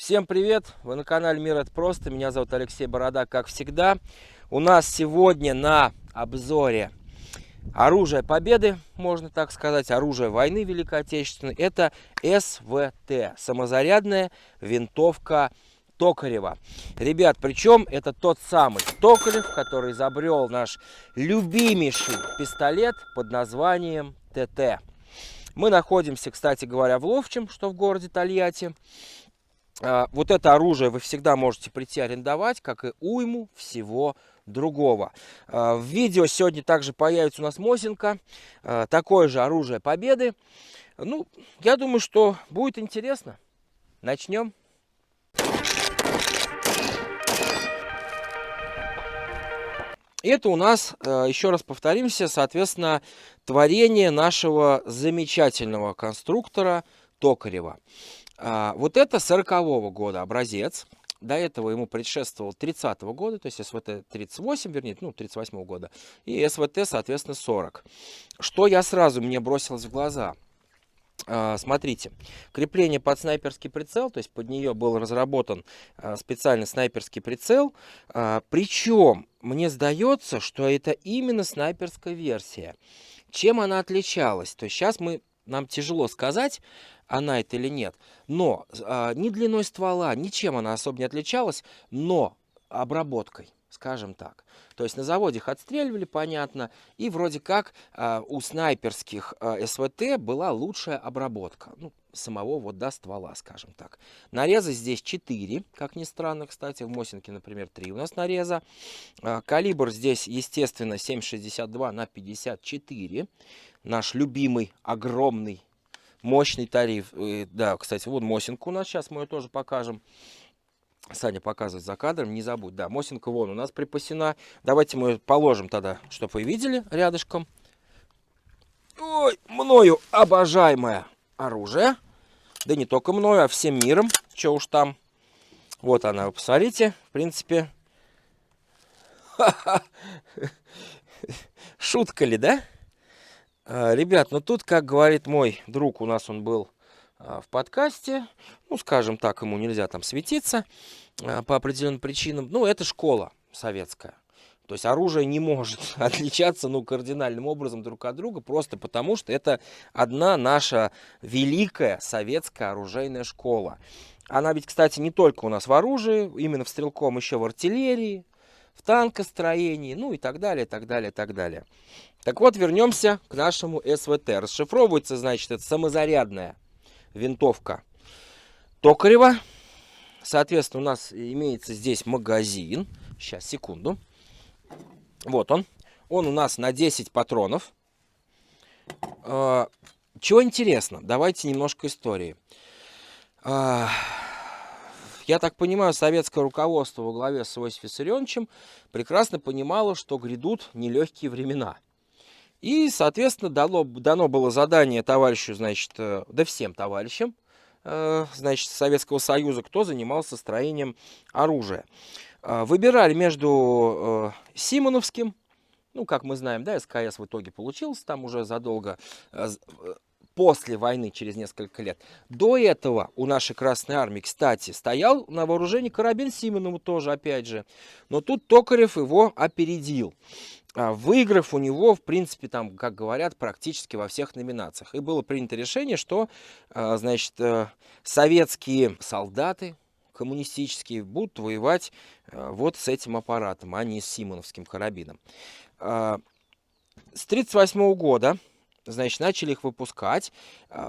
Всем привет! Вы на канале Мир это просто. Меня зовут Алексей Борода, как всегда. У нас сегодня на обзоре оружие победы, можно так сказать, оружие войны Великой Отечественной. Это СВТ, самозарядная винтовка Токарева. Ребят, причем это тот самый Токарев, который изобрел наш любимейший пистолет под названием ТТ. Мы находимся, кстати говоря, в Ловчем, что в городе Тольятти. Вот это оружие вы всегда можете прийти арендовать, как и уйму всего другого. В видео сегодня также появится у нас Мосинка, такое же оружие победы. Ну, я думаю, что будет интересно. Начнем. Это у нас, еще раз повторимся, соответственно, творение нашего замечательного конструктора Токарева. Вот это 40-го года образец. До этого ему предшествовал 30-го года, то есть СВТ 38, вернее, 38-го года. И СВТ, соответственно, 40. Что мне бросилось в глаза? Смотрите, крепление под снайперский прицел, то есть под нее был разработан специальный снайперский прицел. Причем мне сдается, что это именно снайперская версия. Чем она отличалась? То есть сейчас нам тяжело сказать, она это или нет. Но ни длиной ствола, ничем она особо не отличалась, но обработкой, скажем так. То есть на заводе их отстреливали, понятно, и вроде как у снайперских СВТ была лучшая обработка. Ну, самого ствола, скажем так. Нарезы здесь 4, как ни странно, кстати. В Мосинке, например, 3 у нас нареза. Калибр здесь, естественно, 7,62 на 54. Наш любимый, огромный, мощный тариф. Да, кстати, вот Мосинка у нас. Сейчас мы ее тоже покажем. Саня показывает за кадром, не забудь. Да, Мосинка вон у нас припасена. Давайте мы ее положим тогда, чтобы вы видели рядышком. Ой, мною обожаемое оружие. Да не только мною, а всем миром. Че уж там. Вот она, вы посмотрите. В принципе. Шутка ли, да? Ребят, ну тут, как говорит мой друг, у нас он был в подкасте, ну, скажем так, ему нельзя там светиться по определенным причинам. Ну, это школа советская. То есть оружие не может отличаться, кардинальным образом друг от друга, просто потому что это одна наша великая советская оружейная школа. Она ведь, кстати, не только у нас в оружии, именно в стрелком, еще в артиллерии, в танкостроении, ну и так далее, так далее, так далее. Так вот, вернемся к нашему СВТ. Расшифровывается, значит, это самозарядная винтовка Токарева. Соответственно, у нас имеется здесь магазин. Сейчас, секунду. Вот он. Он у нас на 10 патронов. Чего интересно? Давайте немножко истории. Я так понимаю, советское руководство во главе с Иосифом Виссарионовичем прекрасно понимало, что грядут нелегкие времена. И, соответственно, дано было задание товарищу, значит, да всем товарищам, значит, Советского Союза, кто занимался строением оружия. Выбирали между Симоновским, ну, как мы знаем, да, СКС в итоге получился там уже задолго, после войны, через несколько лет. До этого у нашей Красной Армии, кстати, стоял на вооружении карабин Симонова тоже, опять же. Но тут Токарев его опередил, выиграв у него, в принципе, там, как говорят, практически во всех номинациях. И было принято решение, что, значит, советские солдаты коммунистические будут воевать вот с этим аппаратом, а не с Симоновским карабином. С 1938 года, значит, начали их выпускать,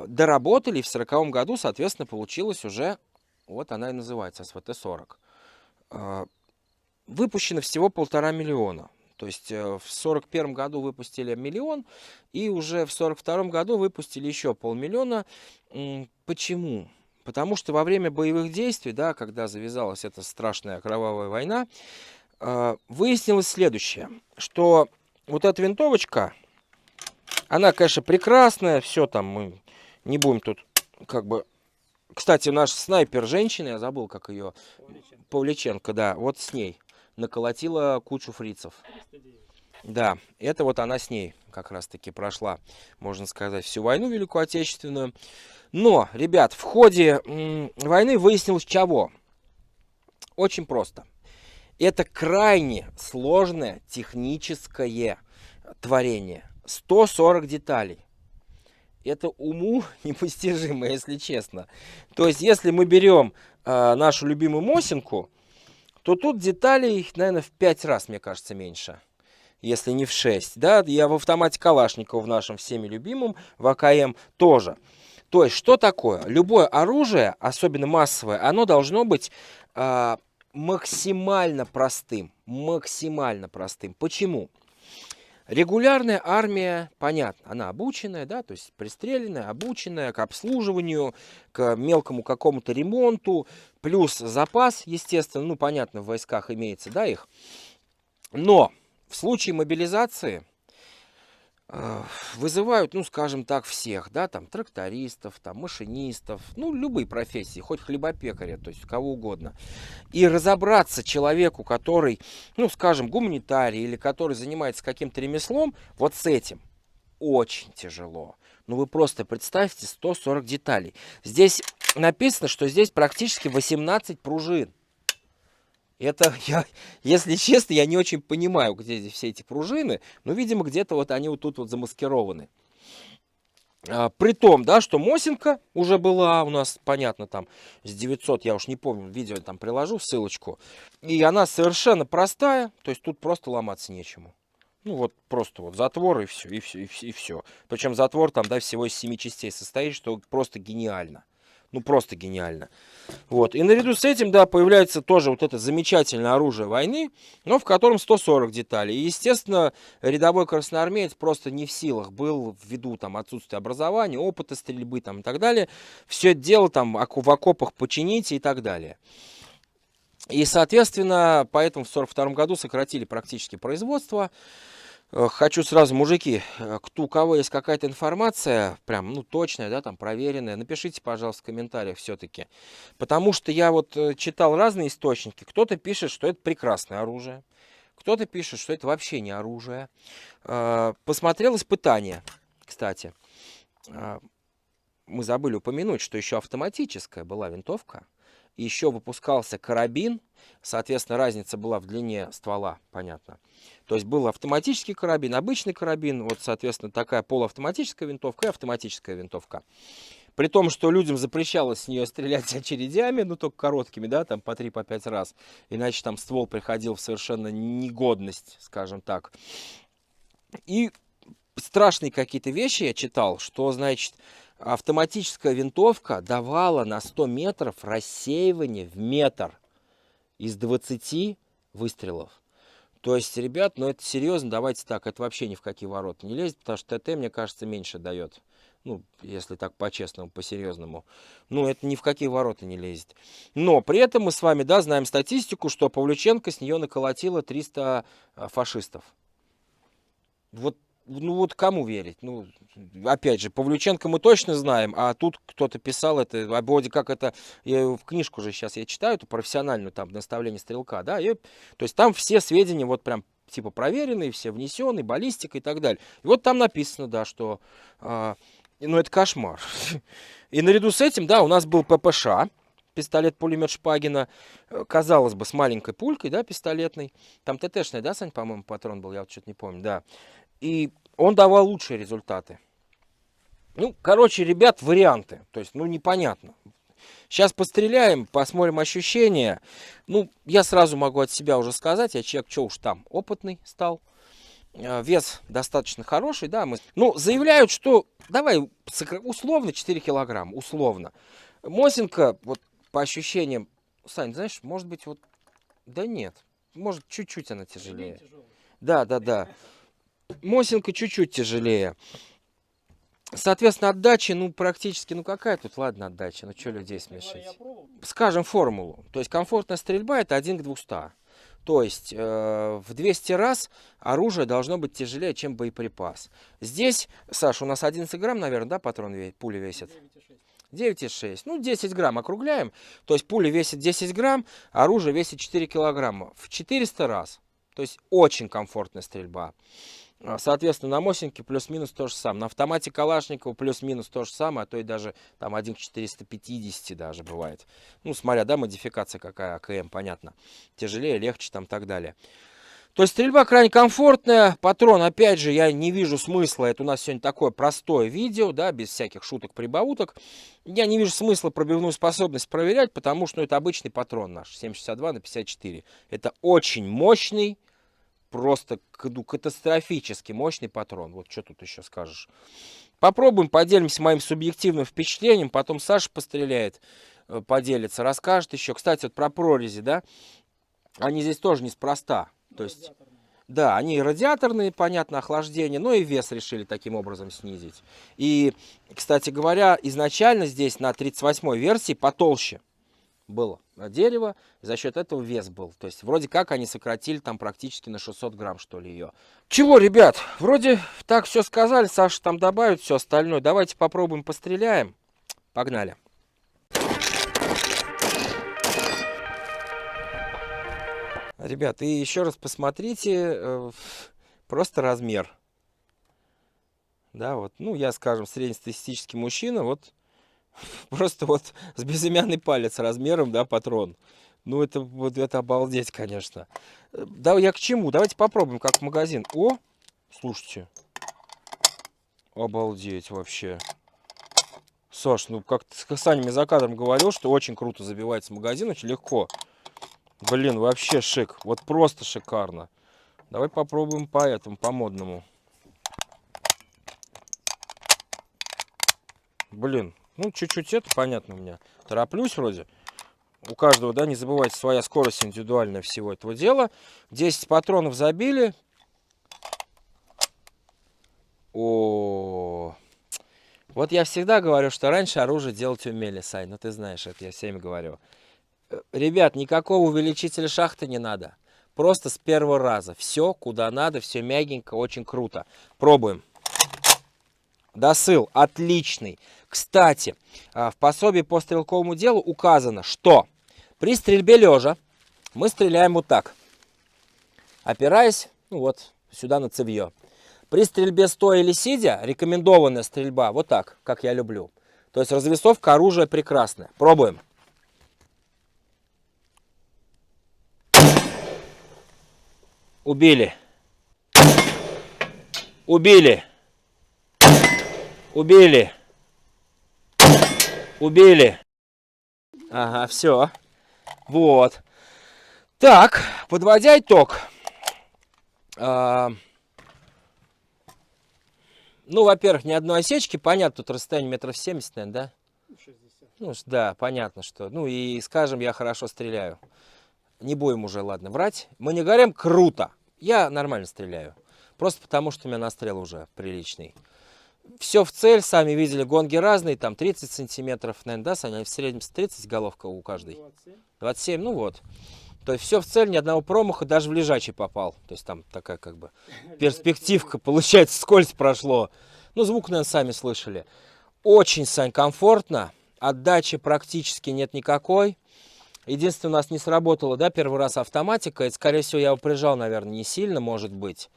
доработали, и в 1940 году, соответственно, получилось уже, вот она и называется, СВТ-40. Выпущено всего 1,5 миллиона. То есть в 1941 году выпустили 1 миллион, и уже в 1942 году выпустили еще 500 000. Почему? Потому что во время боевых действий, да, когда завязалась эта страшная кровавая война, выяснилось следующее, что вот эта винтовочка, она, конечно, прекрасная, все там, мы не будем тут как бы... Кстати, наш снайпер женщина, я забыл, как ее, Павличенко, да, вот с ней наколотила кучу фрицев. Да, это вот она с ней как раз-таки прошла, можно сказать, всю войну Великую Отечественную. Но, ребят, в ходе войны выяснилось чего? Очень просто. Это крайне сложное техническое творение. 140 деталей. Это уму непостижимо, если честно. То есть, если мы берем нашу любимую Мосинку, то тут деталей, наверное, в 5 раз, мне кажется, меньше. Если не в 6. Да, я в автомате Калашникова в нашем всеми любимом, в АКМ тоже. То есть, что такое? Любое оружие, особенно массовое, оно должно быть максимально простым. Максимально простым. Почему? Регулярная армия, понятно, она обученная, да, то есть пристреленная, обученная к обслуживанию, к мелкому какому-то ремонту, плюс запас, естественно, ну, понятно, в войсках имеется, да, их. Но в случае мобилизации вызывают, ну, скажем так, всех, да, там, трактористов, там, машинистов, ну, любые профессии, хоть хлебопекаря, то есть кого угодно. И разобраться человеку, который, ну, скажем, гуманитарий или который занимается каким-то ремеслом, вот с этим очень тяжело. Ну, вы просто представьте 140 деталей. Здесь написано, что здесь практически 18 пружин. Это, если честно, я не очень понимаю, где здесь все эти пружины, но, видимо, где-то вот они вот тут вот замаскированы. При том, да, что Мосинка уже была у нас, понятно, там с 900, я уж не помню, видео там приложу ссылочку. И она совершенно простая, то есть тут просто ломаться нечему. Ну вот просто вот затвор и все, и все, и все. Причем затвор там, да, всего из 7 частей состоит, что просто гениально. Ну просто гениально. Вот. И наряду с этим, да, появляется тоже вот это замечательное оружие войны, но в котором 140 деталей. И, естественно, рядовой красноармеец просто не в силах был, ввиду там отсутствия образования, опыта стрельбы там и так далее, все это дело там в окопах починить и так далее. И, соответственно, поэтому в 1942 году сократили практически производство. Хочу сразу, мужики, у кого есть какая-то информация, прям, ну, точная, да, там, проверенная, напишите, пожалуйста, в комментариях все-таки. Потому что я вот читал разные источники. Кто-то пишет, что это прекрасное оружие. Кто-то пишет, что это вообще не оружие. Посмотрел испытания, кстати. Мы забыли упомянуть, что еще автоматическая была винтовка. Еще выпускался карабин, соответственно, разница была в длине ствола, понятно. То есть был автоматический карабин, обычный карабин, вот, соответственно, такая полуавтоматическая винтовка и автоматическая винтовка. При том, что людям запрещалось с нее стрелять очередями, ну, только короткими, да, там по 3-5 раз, иначе там ствол приходил в совершенно негодность, скажем так. И страшные какие-то вещи я читал, что, значит, автоматическая винтовка давала на 100 метров рассеивание в метр из 20 выстрелов. То есть, ребят, ну это серьезно, давайте так, это вообще ни в какие ворота не лезет, потому что ТТ, мне кажется, меньше дает. Ну, если так по-честному, по-серьезному. Ну, это ни в какие ворота не лезет. Но при этом мы с вами, да, знаем статистику, что Павлюченко с нее наколотила 300 фашистов. Вот, ну вот кому верить? Ну, опять же, Павлюченко мы точно знаем, а тут кто-то писал это, вроде как это, я в книжку же сейчас я читаю, эту профессиональную, там, наставление стрелка, да, и, то есть там все сведения вот прям типа проверенные, все внесены, баллистика и так далее. И вот там написано, да, что, ну это кошмар. И наряду с этим, да, у нас был ППШ, пистолет-пулемет Шпагина, казалось бы, с маленькой пулькой, да, пистолетной. Там ТТшный, да, Сань, по-моему, патрон был, я вот что-то не помню, да. И он давал лучшие результаты. Ну, короче, ребят, варианты. То есть, ну, непонятно. Сейчас постреляем, посмотрим ощущения. Ну, я сразу могу от себя уже сказать, я человек, что уж там, опытный стал. Вес достаточно хороший, да. Ну, заявляют, что, давай, условно 4 килограмма, условно. Мосинка, вот по ощущениям, Сань, знаешь, может быть, вот, да нет, может, чуть-чуть она тяжелее. Да, да, да. Мосинка чуть-чуть тяжелее. Соответственно, отдачи, ну, практически, ну, какая тут, ладно, отдача, ну, что людей смешить. Скажем формулу. То есть, комфортная стрельба – это 1 к 200. То есть, в 200 раз оружие должно быть тяжелее, чем боеприпас. Здесь, Саша, у нас 11 грамм, наверное, да, патрон, пуля весит? 9,6. Ну, 10 грамм округляем. То есть, пуля весит 10 грамм, оружие весит 4 килограмма. В 400 раз. То есть очень комфортная стрельба. Соответственно, на Мосинке плюс-минус то же самое. На автомате Калашникова плюс-минус то же самое, а то и даже там 1 к 450 даже бывает. Ну, смотря, да, модификация какая, АКМ, понятно. Тяжелее, легче там так далее. То есть стрельба крайне комфортная. Патрон, опять же, я не вижу смысла. Это у нас сегодня такое простое видео, да, без всяких шуток-прибауток. Я не вижу смысла пробивную способность проверять, потому что это обычный патрон наш, 7,62 на 54. Это очень мощный, просто катастрофически мощный патрон. Вот что тут еще скажешь. Попробуем, поделимся моим субъективным впечатлением. Потом Саша постреляет, поделится, расскажет еще. Кстати, вот про прорези, да, они здесь тоже неспроста. То есть, да, они радиаторные, понятно, охлаждение, но и вес решили таким образом снизить. И, кстати говоря, изначально здесь на 38-й версии потолще было дерево, за счет этого вес был. То есть, вроде как они сократили там практически на 600 грамм, что ли, ее. Чего, ребят, вроде так все сказали, Саша там добавит все остальное. Давайте попробуем постреляем. Погнали. Ребят, и еще раз посмотрите, просто размер. Да, вот, ну, я, скажем, среднестатистический мужчина, вот, просто вот с безымянный палец размером, да, патрон. Ну, это, вот это обалдеть, конечно. Да, я к чему? Давайте попробуем, как в магазин. О, слушайте. Обалдеть вообще. Саш, ну, как ты с Санями за кадром говорил, что очень круто забивается магазин, очень легко. Блин, вообще шик. Вот просто шикарно. Давай попробуем по этому, по модному. Блин, ну чуть-чуть это понятно у меня. Тороплюсь вроде. У каждого, да, не забывайте, своя скорость индивидуальная всего этого дела. 10 патронов забили. О, вот я всегда говорю, что раньше оружие делать умели, Сань. Ну ты знаешь, это я всеми говорю. Ребят, никакого увеличителя шахты не надо. Просто с первого раза. Все, куда надо, все мягенько, очень круто. Пробуем. Досыл отличный. Кстати, в пособии по стрелковому делу указано, что при стрельбе лежа мы стреляем вот так, опираясь, ну вот, сюда на цевье. При стрельбе стоя или сидя рекомендованная стрельба вот так, как я люблю. То есть развесовка оружия прекрасная. Пробуем. Убили. Убили. Убили. Убили. Ага, все. Вот. Так, подводя итог. Ну, во-первых, ни одной осечки. Понятно, тут расстояние метров 70, наверное, да? 60. Ну, да, понятно, что. Ну, и скажем, я хорошо стреляю. Не будем уже, ладно, врать. Мы не говорим круто. Я нормально стреляю. Просто потому, что у меня настрел уже приличный. Все в цель, сами видели, гонги разные, там 30 сантиметров, наверное, да, Саня? В среднем 30 головка у каждой. 27. 27, ну вот. То есть все в цель, ни одного промаха, даже в лежачий попал. То есть там такая как бы перспективка, получается, скользь прошло. Ну, звук, наверное, сами слышали. Очень, Сань, комфортно. Отдачи практически нет никакой. Единственное, у нас не сработало, да, первый раз автоматика. Это, скорее всего, я его прижал, наверное, не сильно, может быть.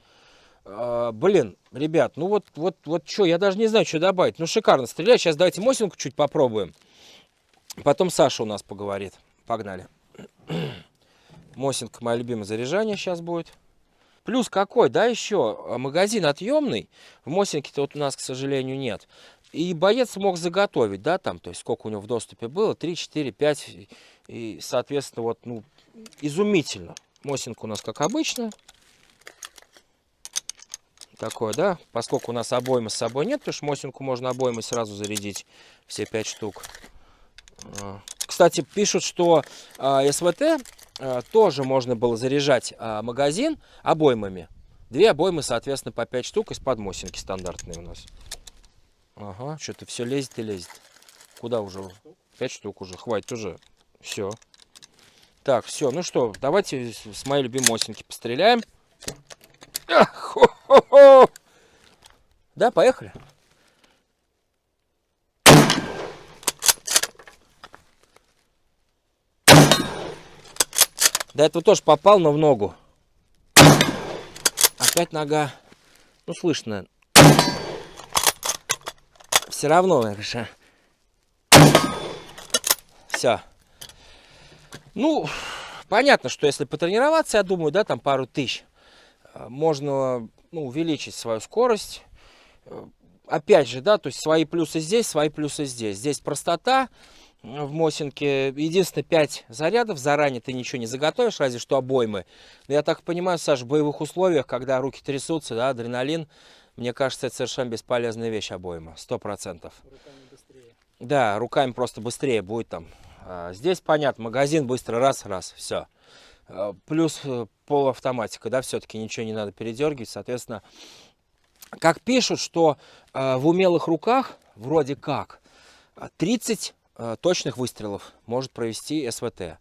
Блин, ребят, ну вот что, я даже не знаю, что добавить. Ну, шикарно стреляет. Сейчас давайте Мосинку чуть попробуем. Потом Саша у нас поговорит. Погнали. Мосинка, мое любимое заряжание сейчас будет. Плюс какой, да, еще магазин отъемный. В Мосинке-то вот у нас, к сожалению, нет. И боец мог заготовить, да, там, то есть сколько у него в доступе было, 3, 4, 5. И, соответственно, вот, ну, изумительно. Мосинка у нас, как обычно. Такое, да, поскольку у нас обоймы с собой нет, потому что Мосинку можно обоймы сразу зарядить, все 5 штук. Кстати, пишут, что СВТ тоже можно было заряжать магазин обоймами. 2 обоймы, соответственно, по 5 штук из-под Мосинки стандартные у нас. Ага, что-то все лезет и лезет. Куда уже? 5 штук уже, хватит уже. Все. Так, все, ну что, давайте с моей любимой Мосинки постреляем. Да, поехали. До этого тоже попал, но в ногу. опять нога. Ну, слышно. Все равно, конечно. Все. Ну, понятно, что если потренироваться, я думаю, да, там пару тысяч, можно, ну, увеличить свою скорость. Опять же, да, то есть свои плюсы здесь, свои плюсы здесь. Здесь простота в Мосинке. Единственное, 5 зарядов. Заранее ты ничего не заготовишь, разве что обоймы. Но я так понимаю, Саш, в боевых условиях, когда руки трясутся, да, адреналин, мне кажется, это совершенно бесполезная вещь обойма. 100%. Руками быстрее. Да, руками просто быстрее будет там. Здесь, понятно, магазин быстро, раз, все. Плюс полуавтоматика, да, все-таки ничего не надо передергивать, соответственно. Как пишут, что в умелых руках, вроде как, 30 точных выстрелов может провести СВТ.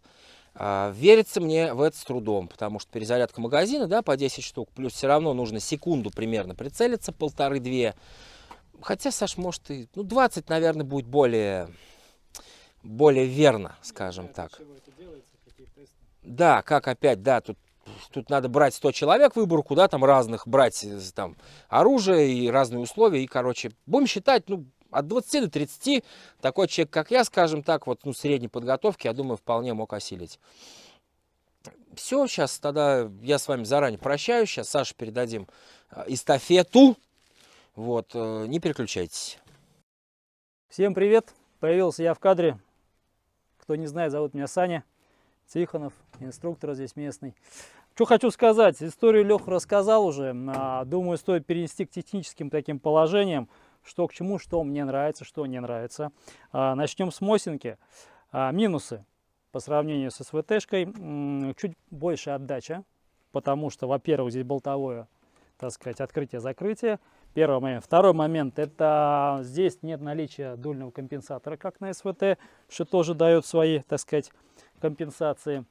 Верится мне в это с трудом, потому что перезарядка магазина, да, по 10 штук, плюс все равно нужно секунду примерно прицелиться, 1,5-2. Хотя, Саш, может и, ну, 20, наверное, будет более верно, скажем так. Да, как опять, да, тут надо брать 100 человек выборку, да, там разных, брать там оружие и разные условия. И, короче, будем считать, ну, от 20 до 30 такой человек, как я, скажем так, вот, ну, средней подготовки, я думаю, вполне мог осилить. Все, сейчас тогда я с вами заранее прощаюсь. Сейчас Саше передадим эстафету. Вот, не переключайтесь. Всем привет! Появился я в кадре. Кто не знает, зовут меня Саня Тихонов, инструктор здесь местный. Что хочу сказать, историю Леха рассказал уже. Думаю, стоит перенести к техническим таким положениям, что к чему, что мне нравится, что не нравится. Начнем с Мосинки. Минусы по сравнению с СВТ-шкой. Чуть больше отдача, потому что, во-первых, здесь болтовое, так сказать, открытие-закрытие. Первый момент. Второй момент, это здесь нет наличия дульного компенсатора, как на СВТ, что тоже дает свои, так сказать, компенсации.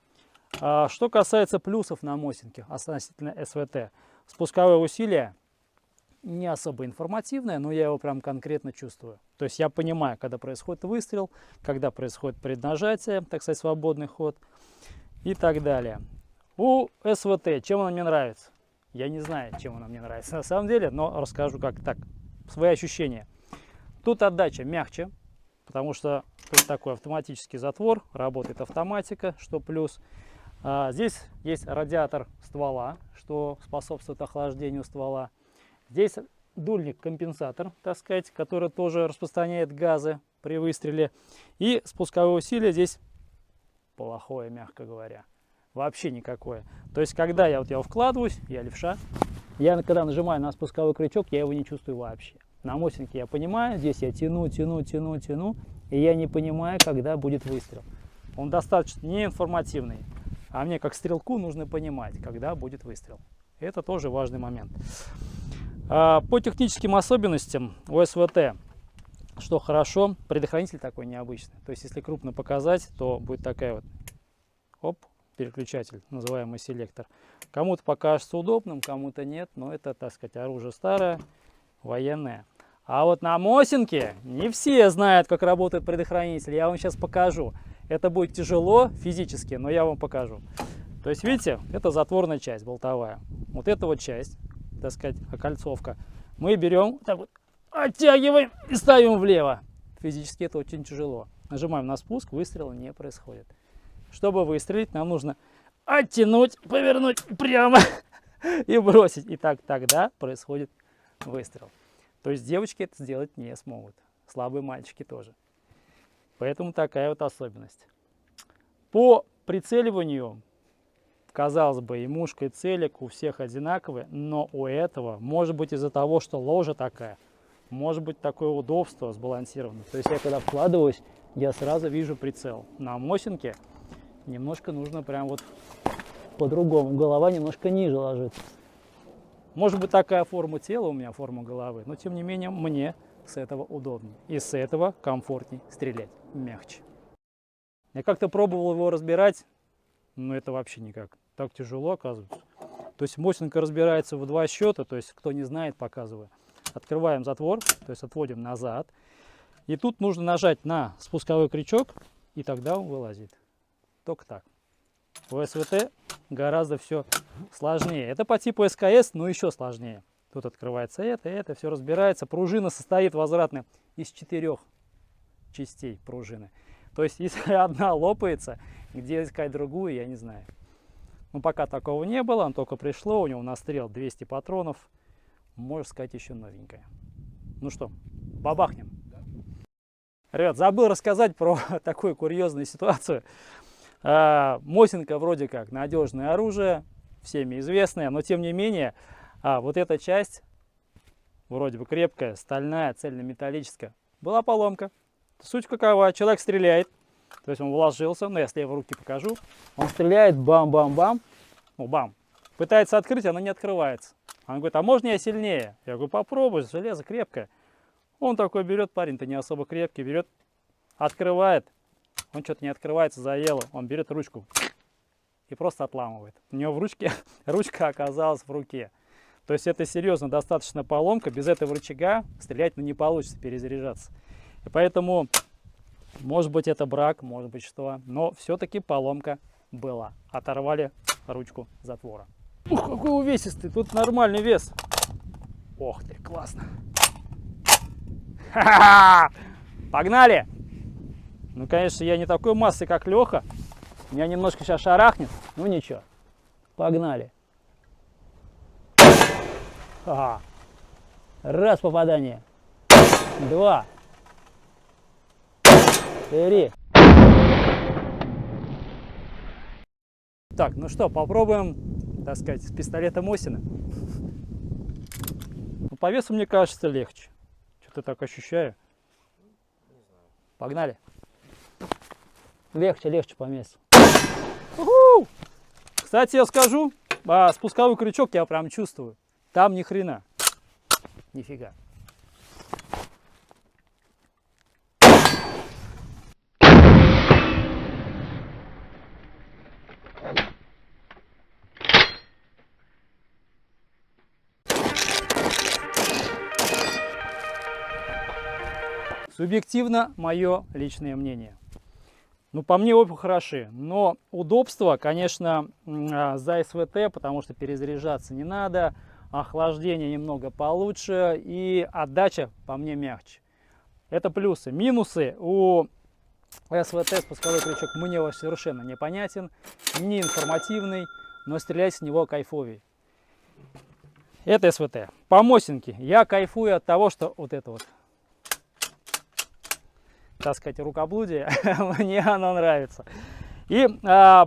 Что касается плюсов на Мосинке относительно СВТ, спусковое усилие не особо информативное, но я его прям конкретно чувствую. То есть я понимаю, когда происходит выстрел, когда происходит преднажатие, так сказать, свободный ход и так далее. У СВТ, чем она мне нравится? Я не знаю, чем она мне нравится на самом деле, но расскажу как так, свои ощущения. Тут отдача мягче, потому что тут такой автоматический затвор, работает автоматика, что плюс. Здесь есть радиатор ствола, что способствует охлаждению ствола. Здесь дульник-компенсатор, так сказать, который тоже распространяет газы при выстреле. И спусковое усилие здесь плохое, мягко говоря. Вообще никакое. То есть, когда я его вкладываюсь, я левша, я когда нажимаю на спусковой крючок, я его не чувствую вообще. На Мосинке я понимаю, здесь я тяну, и я не понимаю, когда будет выстрел. Он достаточно неинформативный, а мне как стрелку нужно понимать, когда будет выстрел. Это тоже важный момент. По техническим особенностям у СВТ, что хорошо, предохранитель такой необычный. То есть, если крупно показать, то будет такая вот, оп, переключатель, называемый селектор. Кому-то покажется удобным, кому-то нет, но это, так сказать, оружие старое, военное. А вот на Мосинке не все знают, как работает предохранитель. Я вам сейчас покажу. Это будет тяжело физически, но я вам покажу. То есть, видите, это затворная часть, болтовая. Вот эта вот часть, так сказать, окольцовка, мы берем, так вот, оттягиваем и ставим влево. Физически это очень тяжело. Нажимаем на спуск, выстрела не происходит. Чтобы выстрелить, нам нужно оттянуть, повернуть прямо и бросить. И тогда происходит выстрел. То есть девочки это сделать не смогут. Слабые мальчики тоже. Поэтому такая вот особенность. По прицеливанию, казалось бы, и мушка, и целик у всех одинаковые, но у этого, может быть, из-за того, что ложа такая, может быть, такое удобство сбалансировано. То есть я когда вкладываюсь, я сразу вижу прицел. На Мосинке немножко нужно прям вот по-другому. Голова немножко ниже ложится. Может быть, такая форма тела у меня, форма головы, но тем не менее мне с этого удобнее. И с этого комфортней стрелять, мягче. Я как-то пробовал его разбирать, но это вообще никак. Так тяжело, оказывается. То есть Мосинка разбирается в 2 счета, то есть кто не знает, показываю. Открываем затвор, то есть отводим назад. И тут нужно нажать на спусковой крючок, и тогда он вылазит. Только так. У СВТ гораздо все сложнее. Это по типу СКС, но еще сложнее. Тут открывается это все разбирается. Пружина состоит возвратно из 4 частей пружины. То есть, если одна лопается, где искать другую, я не знаю. Ну, пока такого не было, он только пришло, у него настрел 200 патронов. Можно сказать, еще новенькая. Ну что, бабахнем. Ребят, забыл рассказать про такую курьезную ситуацию. Мосинка вроде как надежное оружие, всеми известное, но тем не менее, вот эта часть, вроде бы крепкая, стальная, цельнометаллическая, была поломка. Суть какова? Человек стреляет, то есть он вложился, ну я с левой руки покажу, он стреляет, бам-бам-бам, ну бам, пытается открыть, она не открывается. Он говорит, а можно я сильнее? Я говорю, попробуй, железо крепкое. Он такой берет, парень-то не особо крепкий, берет, открывает, он что-то не открывается, заело, он берет ручку и просто отламывает. У него в ручке, ручка оказалась в руке. То есть это серьезно достаточно поломка, без этого рычага стрелять не получится, перезаряжаться. И поэтому, может быть, это брак, может быть, что, но все-таки поломка была. Оторвали ручку затвора. Ух, какой увесистый, тут нормальный вес. Ох ты, классно. Ха-ха-ха! Погнали! Ну, конечно, я не такой массы, как Леха. Меня немножко сейчас шарахнет. Ну, ничего. Погнали. Ага. Раз попадание. 2. 3. Так, ну что, попробуем, так сказать, с пистолета Мосина. Ну, по весу, мне кажется, легче. Что-то так ощущаю. Погнали. Легче, легче по весу. Уху! Кстати, я скажу, спусковой крючок я прям чувствую. Там ни хрена. Нифига. Субъективно мое личное мнение. Ну, по мне оба хороши, но удобство, конечно, за СВТ, потому что перезаряжаться не надо, охлаждение немного получше и отдача, по мне, мягче. Это плюсы. Минусы у СВТ спусковой крючок мне совершенно непонятен, не информативный, но стрелять с него кайфовее. Это СВТ. По Мосинке я кайфую от того, что вот это вот, так сказать, рукоблудие, мне оно нравится. И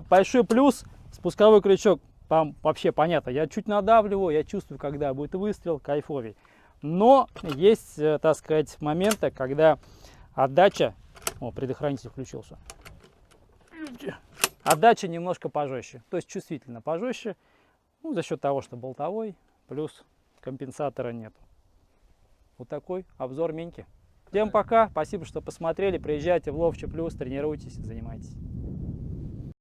большой плюс, спусковой крючок, там вообще понятно, я чуть надавливаю, я чувствую, когда будет выстрел, кайфовей. Но есть, так сказать, моменты, когда отдача, о, предохранитель включился, отдача немножко пожестче, то есть чувствительно пожестче, ну, за счет того, что болтовой, плюс компенсатора нет. Вот такой обзор Меньки. Всем пока, спасибо, что посмотрели, приезжайте в Ловче Плюс, тренируйтесь, занимайтесь.